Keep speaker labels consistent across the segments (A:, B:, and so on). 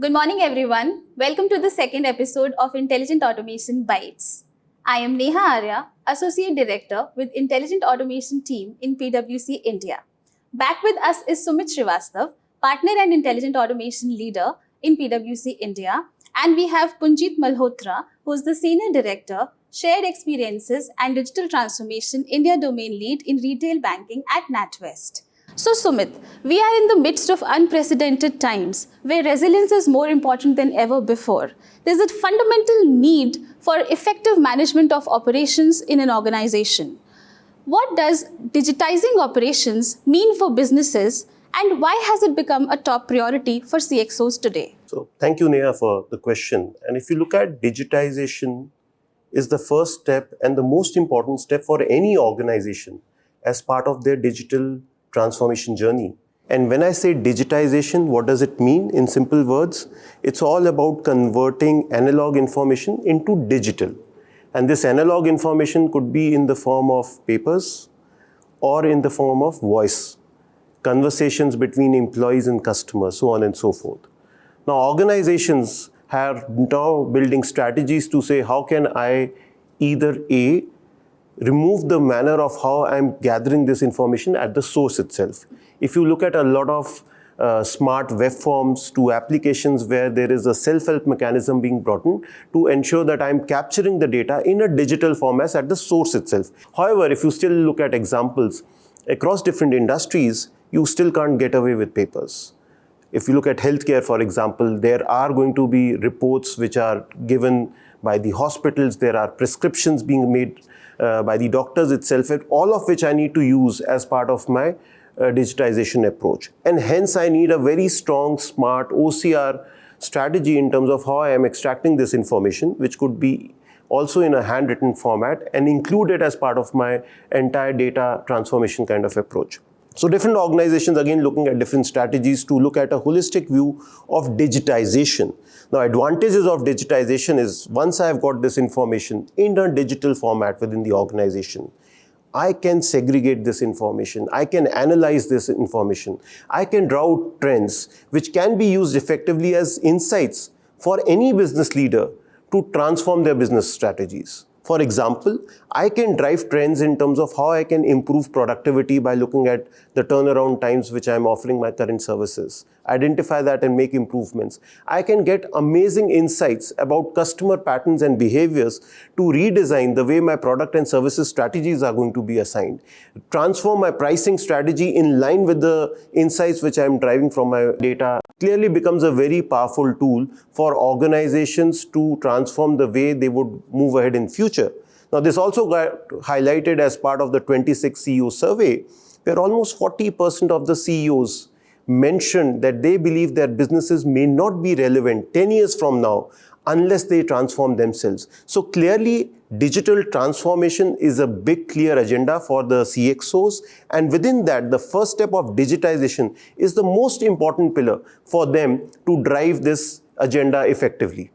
A: Good morning, everyone. Welcome to the second episode of Intelligent Automation Bytes. I am Neha Arya, Associate Director with Intelligent Automation Team in PwC India. Back with us is Sumit Srivastav, Partner and Intelligent Automation Leader in PwC India. And we have Punjit Malhotra, who is the Senior Director, Shared Experiences and Digital Transformation India Domain Lead in Retail Banking at NatWest. So Sumit, we are in the midst of unprecedented times where resilience is more important than ever before. There's a fundamental need for effective management of operations in an organization. What does digitizing operations mean for businesses, and why has it become a top priority for CXOs today?
B: So thank you, Neha, for the question. And if you look at digitization is the first step and the most important step for any organization as part of their digital transformation journey. And when I say digitization, what does it mean? In simple words, it's all about converting analog information into digital. And this analog information could be in the form of papers or in the form of voice, conversations between employees and customers, so on and so forth. Now, organizations are now building strategies to say, how can I either A, remove the manner of how I'm gathering this information at the source itself. If you look at a lot of smart web forms to applications where there is a self-help mechanism being brought in to ensure that I'm capturing the data in a digital format at the source itself. However, if you still look at examples across different industries, you still can't get away with papers. If you look at healthcare, for example, there are going to be reports which are given by the hospitals, there are prescriptions being made by the doctors itself, all of which I need to use as part of my digitization approach. And hence I need a very strong, smart OCR strategy in terms of how I am extracting this information, which could be also in a handwritten format and included as part of my entire data transformation kind of approach. So different organizations, again, looking at different strategies to look at a holistic view of digitization. Now, advantages of digitization is once I've got this information in a digital format within the organization, I can segregate this information, I can analyze this information, I can draw out trends which can be used effectively as insights for any business leader to transform their business strategies. For example, I can drive trends in terms of how I can improve productivity by looking at the turnaround times which I'm offering my current services, identify that and make improvements. I can get amazing insights about customer patterns and behaviors to redesign the way my product and services strategies are going to be assigned, transform my pricing strategy in line with the insights which I'm driving from my data. Clearly becomes a very powerful tool for organizations to transform the way they would move ahead in future. Now, this also got highlighted as part of the 26 CEO survey, where almost 40% of the CEOs mentioned that they believe their businesses may not be relevant 10 years from now unless they transform themselves. So clearly, digital transformation is a big, clear agenda for the CXOs. And within that, the first step of digitization is the most important pillar for them to drive this agenda effectively.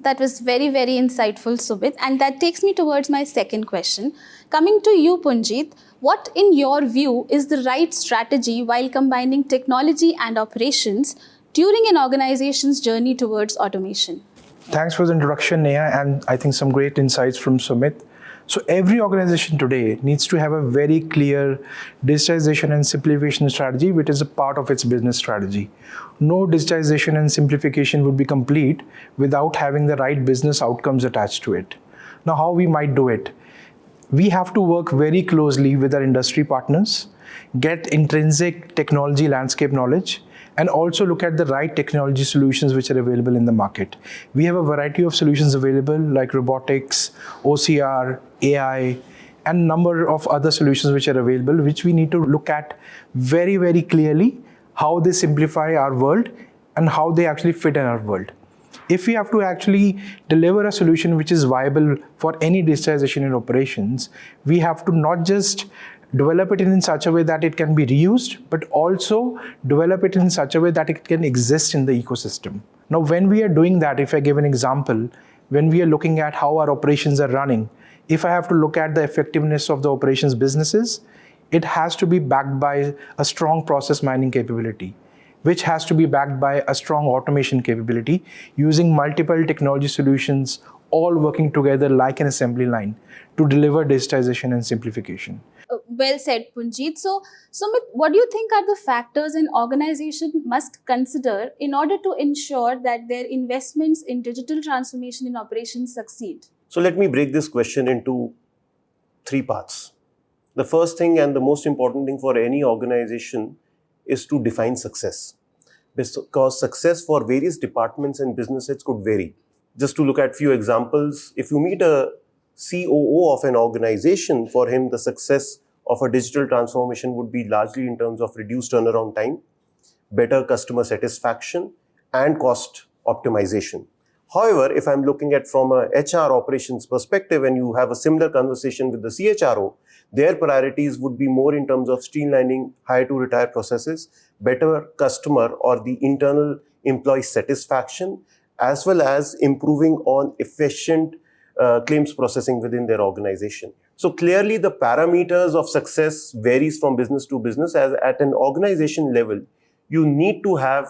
A: That was very, very insightful, Sumit. And that takes me towards my second question. Coming to you, Punjit, what in your view is the right strategy while combining technology and operations during an organization's journey towards automation?
C: Thanks for the introduction, Neha, and I think some great insights from Sumit. So every organization today needs to have a very clear digitization and simplification strategy, which is a part of its business strategy. No digitization and simplification would be complete without having the right business outcomes attached to it. Now, how we might do it? We have to work very closely with our industry partners, get intrinsic technology landscape knowledge, and also look at the right technology solutions which are available in the market. We have a variety of solutions available like robotics, OCR, AI, and number of other solutions which are available, which we need to look at very, very clearly how they simplify our world and how they actually fit in our world. If we have to actually deliver a solution which is viable for any digitization in operations, we have to not just develop it in such a way that it can be reused, but also develop it in such a way that it can exist in the ecosystem. Now, when we are doing that, if I give an example, when we are looking at how our operations are running, if I have to look at the effectiveness of the operations businesses, it has to be backed by a strong process mining capability. which has to be backed by a strong automation capability using multiple technology solutions all working together like an assembly line to deliver digitization and simplification.
A: Well said, Punjit. So, Sumit, what do you think are the factors an organization must consider in order to ensure that their investments in digital transformation in operations succeed?
B: So let me break this question into three parts. The first thing and the most important thing for any organization is to define success. Because success for various departments and business heads could vary. Just to look at few examples, if you meet a COO of an organization, for him the success of a digital transformation would be largely in terms of reduced turnaround time, better customer satisfaction, and cost optimization. However, if I'm looking at from a HR operations perspective and you have a similar conversation with the CHRO, their priorities would be more in terms of streamlining hire to retire processes, better customer or the internal employee satisfaction, as well as improving on efficient claims processing within their organization. So clearly the parameters of success varies from business to business. As at an organization level, you need to have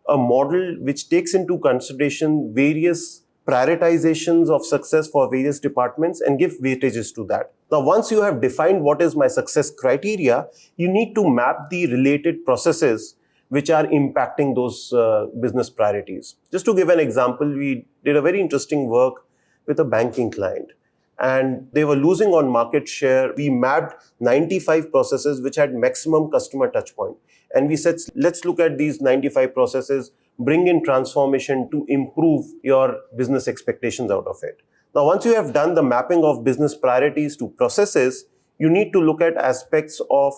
B: a model which takes into consideration various prioritizations of success for various departments and give weightages to that. Now, once you have defined what is my success criteria, you need to map the related processes which are impacting those business priorities. Just to give an example, we did a very interesting work with a banking client and they were losing on market share. We mapped 95 processes which had maximum customer touch point. And we said, let's look at these 95 processes, bring in transformation to improve your business expectations out of it. Now, once you have done the mapping of business priorities to processes, you need to look at aspects of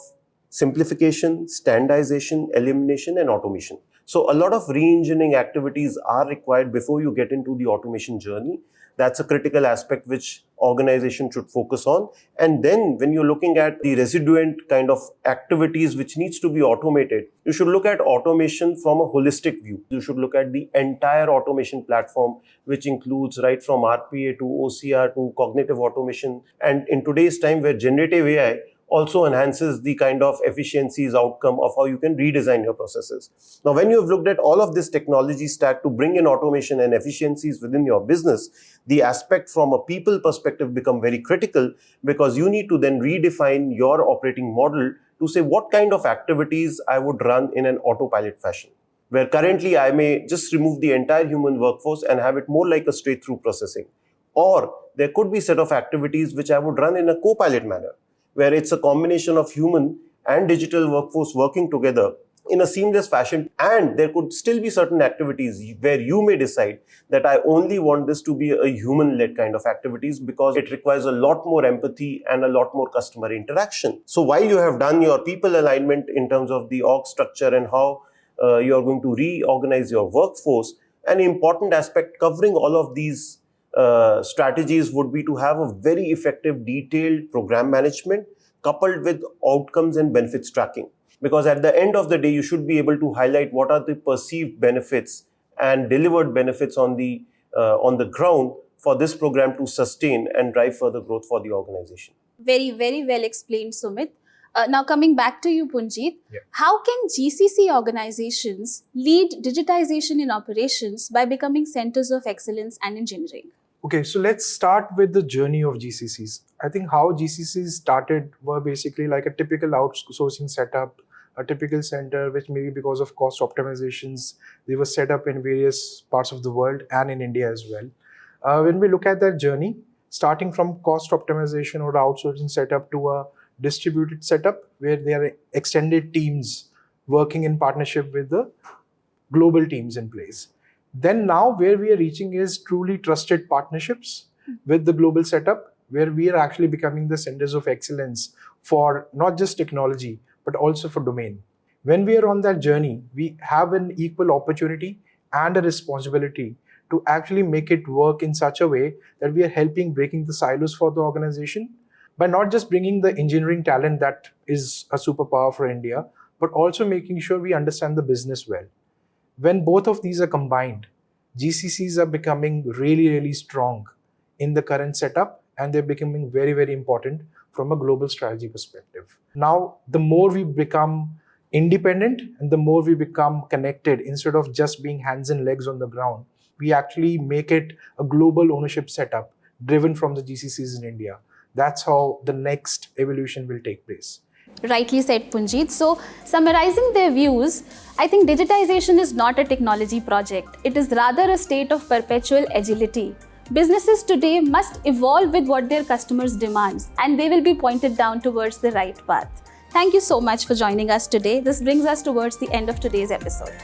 B: simplification, standardization, elimination, and automation. So a lot of re-engineering activities are required before you get into the automation journey. That's a critical aspect which organization should focus on. And then when you're looking at the residuant kind of activities which needs to be automated, you should look at automation from a holistic view. You should look at the entire automation platform, which includes right from RPA to OCR to cognitive automation. And in today's time where generative AI also enhances the kind of efficiencies outcome of how you can redesign your processes. Now, when you have looked at all of this technology stack to bring in automation and efficiencies within your business, the aspect from a people perspective become very critical because you need to then redefine your operating model to say what kind of activities I would run in an autopilot fashion. Where currently I may just remove the entire human workforce and have it more like a straight through processing. Or there could be a set of activities which I would run in a co-pilot manner, where it's a combination of human and digital workforce working together in a seamless fashion. And there could still be certain activities where you may decide that I only want this to be a human-led kind of activities because it requires a lot more empathy and a lot more customer interaction. So while you have done your people alignment in terms of the org structure and how you are going to reorganize your workforce, an important aspect covering all of these strategies would be to have a very effective detailed program management coupled with outcomes and benefits tracking. Because at the end of the day, you should be able to highlight what are the perceived benefits and delivered benefits on the ground for this program to sustain and drive further growth for the organization.
A: Very, very well explained, Sumit. Now coming back to you, Punjit, how can GCC organizations lead digitization in operations by becoming centers of excellence and engineering?
C: Okay, so let's start with the journey of GCCs. I think how GCCs started were basically like a typical outsourcing setup, a typical center, which maybe because of cost optimizations, they were set up in various parts of the world and in India as well. When we look at that journey, starting from cost optimization or outsourcing setup to a distributed setup where there are extended teams working in partnership with the global teams in place. Then now where we are reaching is truly trusted partnerships with the global setup, where we are actually becoming the centers of excellence for not just technology, but also for domain. When we are on that journey, we have an equal opportunity and a responsibility to actually make it work in such a way that we are helping breaking the silos for the organization by not just bringing the engineering talent that is a superpower for India, but also making sure we understand the business well. When both of these are combined, GCCs are becoming really, really strong in the current setup, and they're becoming very, very important from a global strategy perspective. Now, the more we become independent and the more we become connected, instead of just being hands and legs on the ground, we actually make it a global ownership setup driven from the GCCs in India. That's how the next evolution will take place.
A: Rightly said, Punjit. So, summarizing their views, I think digitization is not a technology project. It is rather a state of perpetual agility. Businesses today must evolve with what their customers demand, and they will be pointed down towards the right path. Thank you so much for joining us today. This brings us towards the end of today's episode.